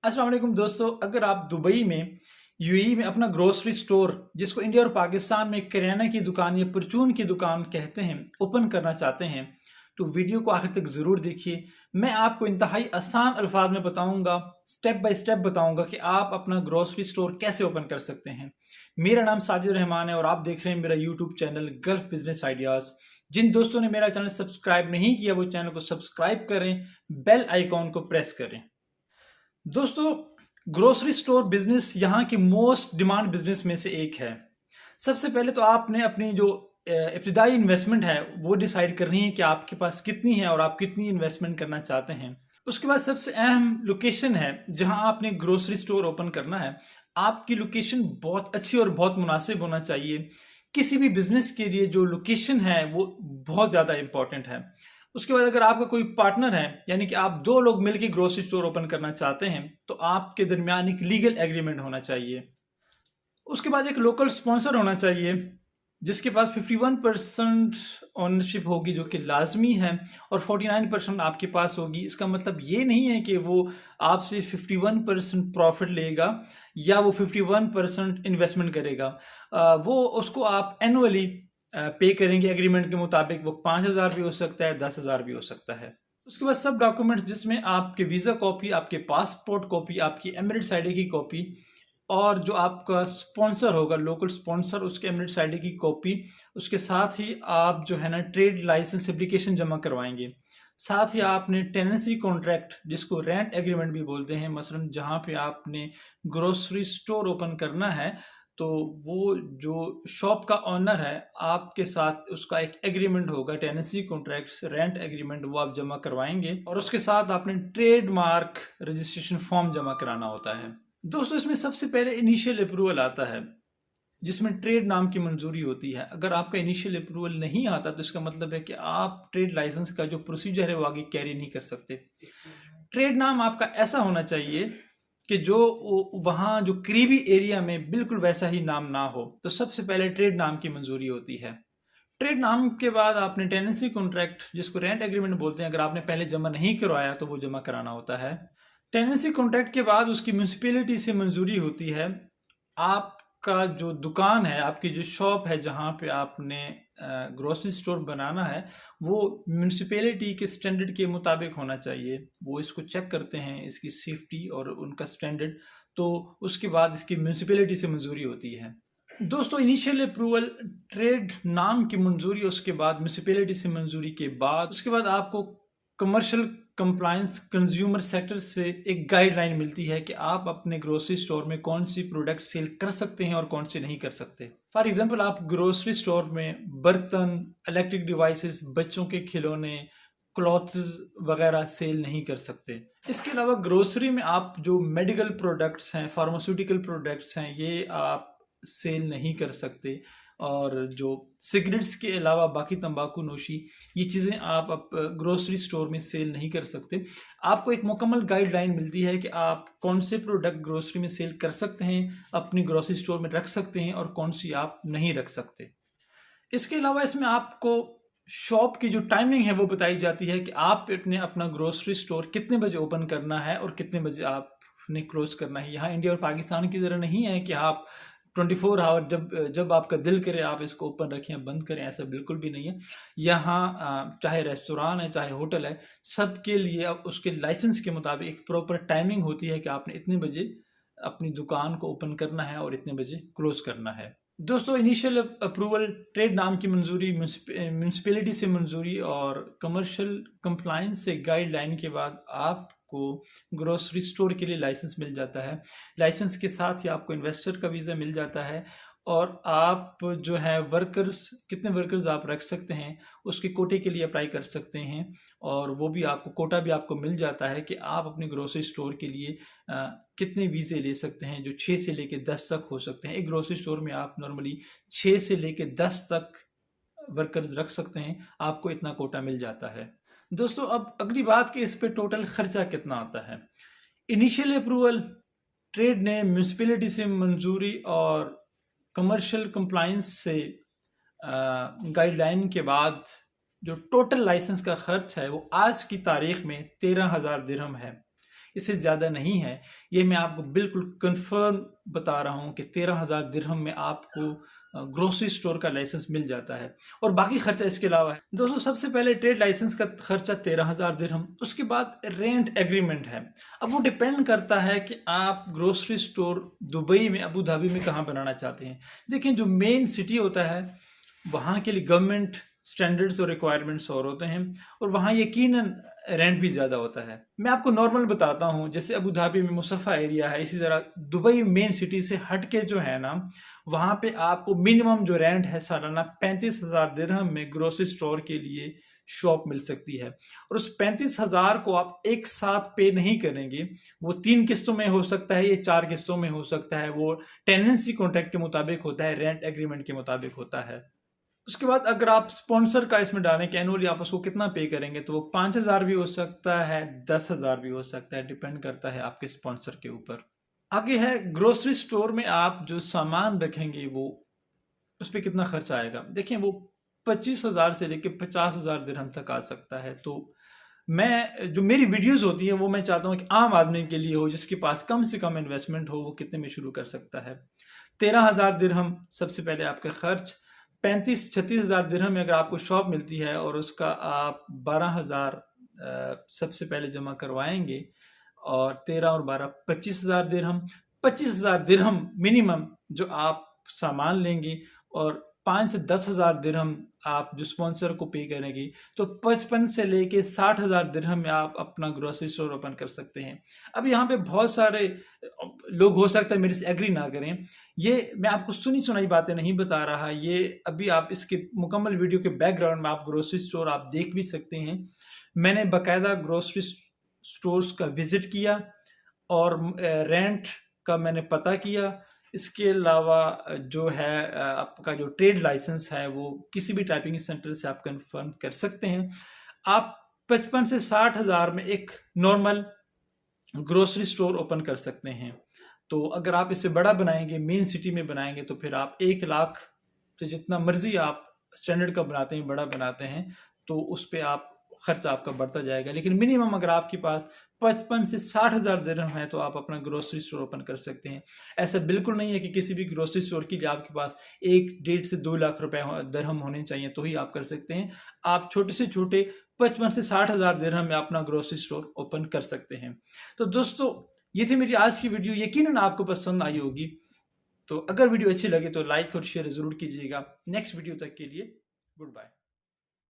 अस्सलाम वालेकुम दोस्तों, अगर आप दुबई में यूएई में अपना ग्रोसरी स्टोर जिसको इंडिया और पाकिस्तान में किराना की दुकान या परचून की दुकान कहते हैं ओपन करना चाहते हैं तो वीडियो को आखिर तक ज़रूर देखिए। मैं आपको इंतहाई आसान अल्फाज में बताऊंगा, स्टेप बाय स्टेप बताऊंगा कि आप अपना ग्रोसरी स्टोर कैसे ओपन कर सकते हैं। मेरा नाम साजिद रहमान है और आप देख रहे हैं मेरा YouTube channel Gulf business ideas. जिन दोस्तों ने मेरा चैनल सब्सक्राइब नहीं किया वो चैनल को सब्सक्राइब करें, बेल आइकॉन को प्रेस करें। दोस्तों, ग्रोसरी स्टोर बिजनेस यहाँ की मोस्ट डिमांड बिजनेस में से एक है। सबसे पहले तो आपने अपनी जो इब्तिदाई इन्वेस्टमेंट है वो डिसाइड करनी है कि आपके पास कितनी है और आप कितनी इन्वेस्टमेंट करना चाहते हैं। उसके बाद सबसे अहम लोकेशन है जहां आपने ग्रोसरी स्टोर ओपन करना है। आपकी लोकेशन बहुत अच्छी और बहुत मुनासिब होना चाहिए। किसी भी बिजनेस के लिए जो लोकेशन है वो बहुत ज़्यादा इंपॉर्टेंट है। उसके बाद अगर आपका कोई पार्टनर है, यानी कि आप दो लोग मिलकर ग्रोसरी स्टोर ओपन करना चाहते हैं, तो आपके दरमियान एक लीगल एग्रीमेंट होना चाहिए। उसके बाद एक लोकल स्पॉन्सर होना चाहिए जिसके पास 51% ओनरशिप होगी जो कि लाजमी है और 49% आपके पास होगी। इसका मतलब ये नहीं है कि वो आपसे 51% प्रॉफिट लेगा या वो 51% इन्वेस्टमेंट करेगा। वो उसको आप एनुअली पे करेंगे एग्रीमेंट के मुताबिक। वो 5,000 भी हो सकता है, 10,000 भी हो सकता है। उसके बाद सब डॉक्यूमेंट्स जिसमें आपके वीज़ा कॉपी, आपके पासपोर्ट कॉपी, आपकी एमिरेट्स आईडी की कॉपी और जो आपका स्पॉन्सर होगा लोकल स्पॉन्सर उसके एमिरेट्स आईडी की कॉपी। उसके साथ ही आप जो है ना ट्रेड लाइसेंस एप्लीकेशन जमा करवाएंगे। साथ ही आपने टेनेंसी कॉन्ट्रैक्ट जिसको रेंट एग्रीमेंट भी बोलते हैं, मसलन जहाँ पे आपने ग्रोसरी स्टोर ओपन करना है तो वो जो शॉप का ऑनर है आपके साथ उसका एक एग्रीमेंट होगा, टेनेंसी कॉन्ट्रैक्ट रेंट एग्रीमेंट, वो आप जमा करवाएंगे। और उसके साथ आपने ट्रेडमार्क रजिस्ट्रेशन फॉर्म जमा कराना होता है। दोस्तों, इसमें सबसे पहले इनिशियल अप्रूवल आता है जिसमें ट्रेड नाम की मंजूरी होती है। अगर आपका इनिशियल अप्रूवल नहीं आता तो इसका मतलब है कि आप ट्रेड लाइसेंस का जो प्रोसीजर है वो आगे कैरी नहीं कर सकते। ट्रेड नाम आपका ऐसा होना चाहिए कि जो वहाँ जो करीबी एरिया में बिल्कुल वैसा ही नाम ना हो। तो सबसे पहले ट्रेड नाम की मंजूरी होती है। ट्रेड नाम के बाद आपने टेनेंसी कॉन्ट्रैक्ट जिसको रेंट एग्रीमेंट बोलते हैं, अगर आपने पहले जमा नहीं करवाया तो वो जमा कराना होता है। टेनेंसी कॉन्ट्रैक्ट के बाद उसकी म्यूनसिपैलिटी से मंजूरी होती है। आपका जो दुकान है, आपकी जो शॉप है जहाँ पे आपने ग्रोसरी स्टोर बनाना है, वो म्यूनसिपैलिटी के स्टैंडर्ड के मुताबिक होना चाहिए। वो इसको चेक करते हैं, इसकी सेफ्टी और उनका स्टैंडर्ड। तो उसके बाद इसकी म्यूनसिपैलिटी से मंजूरी होती है। दोस्तों, इनिशियल अप्रूवल, ट्रेड नाम की मंजूरी, उसके बाद म्यूनसिपैलिटी से मंजूरी के बाद उसके बाद आपको कमर्शियल कंप्लायंस कंज्यूमर सेक्टर से एक गाइडलाइन मिलती है कि आप अपने ग्रोसरी स्टोर में कौन सी प्रोडक्ट सेल कर सकते हैं और कौन से नहीं कर सकते। फॉर एग्जांपल, आप ग्रोसरी स्टोर में बर्तन, इलेक्ट्रिक डिवाइसेस, बच्चों के खिलौने, क्लॉथ्स वगैरह सेल नहीं कर सकते। इसके अलावा ग्रोसरी में आप जो मेडिकल प्रोडक्ट्स हैं, फार्मास्यूटिकल प्रोडक्ट्स हैं, ये आप सेल नहीं कर सकते। और जो सिगरेट्स के अलावा बाकी तंबाकू नोशी, ये चीज़ें आप ग्रोसरी स्टोर में सेल नहीं कर सकते। आपको एक मुकम्मल गाइडलाइन मिलती है कि आप कौन से प्रोडक्ट ग्रोसरी में सेल कर सकते हैं, अपनी ग्रोसरी स्टोर में रख सकते हैं और कौन सी आप नहीं रख सकते। इसके अलावा इसमें आपको शॉप की जो टाइमिंग है वो बताई जाती है कि आप अपना ग्रोसरी स्टोर कितने बजे ओपन करना है और कितने बजे आपने क्लोज करना है। यहाँ इंडिया और पाकिस्तान की तरह नहीं है कि आप 24 आवर जब जब आपका दिल करे आप इसको ओपन रखें या बंद करें, ऐसा बिल्कुल भी नहीं है। यहाँ चाहे रेस्टोरेंट है चाहे होटल है, सबके लिए अब उसके लाइसेंस के मुताबिक एक प्रॉपर टाइमिंग होती है कि आपने इतने बजे अपनी दुकान को ओपन करना है और इतने बजे क्लोज करना है। दोस्तों, इनिशियल अप्रूवल, ट्रेड नाम की मंजूरी, म्यूनसिपैलिटी से मंजूरी और कमर्शियल कंप्लायंस से गाइडलाइन के बाद आपको ग्रोसरी स्टोर के लिए लाइसेंस मिल जाता है। लाइसेंस के साथ ही आपको इन्वेस्टर का वीज़ा मिल जाता है और आप जो है वर्कर्स, कितने वर्कर्स आप रख सकते हैं उसके कोटे के लिए अप्लाई कर सकते हैं। और वो भी आपको कोटा भी आपको मिल जाता है कि आप अपने ग्रोसरी स्टोर के लिए कितने वीज़े ले सकते हैं, जो 6 से लेके 10 तक हो सकते हैं। एक ग्रोसरी स्टोर में आप नॉर्मली 6 से लेके 10 तक वर्कर्स रख सकते हैं, आपको इतना कोटा मिल जाता है। दोस्तों, अब अगली बात कि इस पे टोटल खर्चा कितना आता है। इनिशियल अप्रूवल, ट्रेड ने म्यूनसिपैलिटी से मंजूरी और कमर्शियल कंप्लायंस से गाइडलाइन के बाद जो टोटल लाइसेंस का खर्च है वो आज की तारीख में 13,000 दिरहम है। इससे ज़्यादा नहीं है। ये मैं आपको बिल्कुल कंफर्म बता रहा हूँ कि 13,000 दिरहम में आपको ग्रोसरी स्टोर का लाइसेंस मिल जाता है और बाकी खर्चा इसके अलावा है। दोस्तों, सबसे पहले ट्रेड लाइसेंस का खर्चा 13,000 दिरहम, उसके बाद रेंट एग्रीमेंट है। अब वो डिपेंड करता है कि आप ग्रोसरी स्टोर दुबई में, अबू धाबी में कहाँ बनाना चाहते हैं। देखिए, जो मेन सिटी होता है वहाँ के लिए गवर्नमेंट स्टैंडर्ड्स और रिक्वायरमेंट्स और होते हैं और वहाँ यकीनन रेंट भी ज़्यादा होता है। मैं आपको नॉर्मल बताता हूँ, जैसे अबू धाबी में मुसफ़ा एरिया है, इसी तरह दुबई मेन सिटी से हट के जो है ना, वहाँ पे आपको मिनिमम जो रेंट है सालाना 35,000 दिरहम में ग्रोसरी स्टोर के लिए शॉप मिल सकती है। और उस 35,000 को आप एक साथ पे नहीं करेंगे, वो 3 किस्तों में हो सकता है, ये 4 किस्तों में हो सकता है, वो टेनेंसी कॉन्ट्रैक्ट के मुताबिक होता है, रेंट एग्रीमेंट के मुताबिक होता है। उसके बाद अगर आप स्पॉन्सर का इसमें डालें कि एनुअली आप उसको कितना पे करेंगे, तो वो 5,000 भी हो सकता है, 10,000 भी हो सकता है, डिपेंड करता है आपके स्पॉन्सर के ऊपर। आगे है ग्रोसरी स्टोर में आप जो सामान रखेंगे वो उस पर कितना खर्चा आएगा। देखिए, वो 25,000 से लेकर 50,000 दिरहम तक आ सकता है। तो मैं जो मेरी वीडियोस होती है वो मैं चाहता हूँ कि आम आदमी के लिए हो, जिसके पास कम से कम इन्वेस्टमेंट हो, वो कितने में शुरू कर सकता है। 13,000 दिरहम सबसे पहले आपका खर्च, 35-36,000 दिरहम में अगर आपको शॉप मिलती है और उसका आप 12,000 सबसे पहले जमा करवाएंगे और 13 और 12 25,000 दिरहम, 25,000 दिरहम मिनिमम जो आप सामान लेंगे और 5 से 10,000 दिरहम आप जो स्पॉन्सर को पे करेंगे, तो 55 से लेके 60,000 दिरहम में आप अपना ग्रोसरी स्टोर ओपन कर सकते हैं। अब यहाँ पे बहुत सारे लोग हो सकता है मेरे से एग्री ना करें, ये मैं आपको सुनी सुनाई बातें नहीं बता रहा, ये अभी आप इसके मुकम्मल वीडियो के बैकग्राउंड में आप ग्रोसरी स्टोर आप देख भी सकते हैं। मैंने बाकायदा ग्रोसरी स्टोर्स का विजिट किया और रेंट का मैंने पता किया। इसके अलावा जो है आपका जो ट्रेड लाइसेंस है वो किसी भी टाइपिंग सेंटर से आप कंफर्म कर सकते हैं। आप 55 से 60,000 में एक नॉर्मल ग्रोसरी स्टोर ओपन कर सकते हैं। तो अगर आप इसे बड़ा बनाएंगे, मेन सिटी में बनाएंगे, तो फिर आप 1 लाख से जितना मर्जी आप स्टैंडर्ड का बनाते हैं, बड़ा बनाते हैं, तो उस पर आप खर्चा आपका बढ़ता जाएगा। लेकिन मिनिमम अगर आपके पास 55 से 60,000 दिरहम है तो आप अपना ग्रोसरी स्टोर ओपन कर सकते हैं। ऐसा बिल्कुल नहीं है कि किसी भी ग्रोसरी स्टोर के लिए आपके पास 1 से 2 लाख रुपए दिरहम होने चाहिए तो ही आप कर सकते हैं। आप छोटे से छोटे 55 से 60,000 दिरहम में अपना ग्रोसरी स्टोर ओपन कर सकते हैं। तो दोस्तों, ये थी मेरी आज की वीडियो, यकीनन आपको पसंद आई होगी। तो अगर वीडियो अच्छी लगे तो लाइक और शेयर जरूर कीजिएगा। नेक्स्ट वीडियो तक के लिए गुड बाय।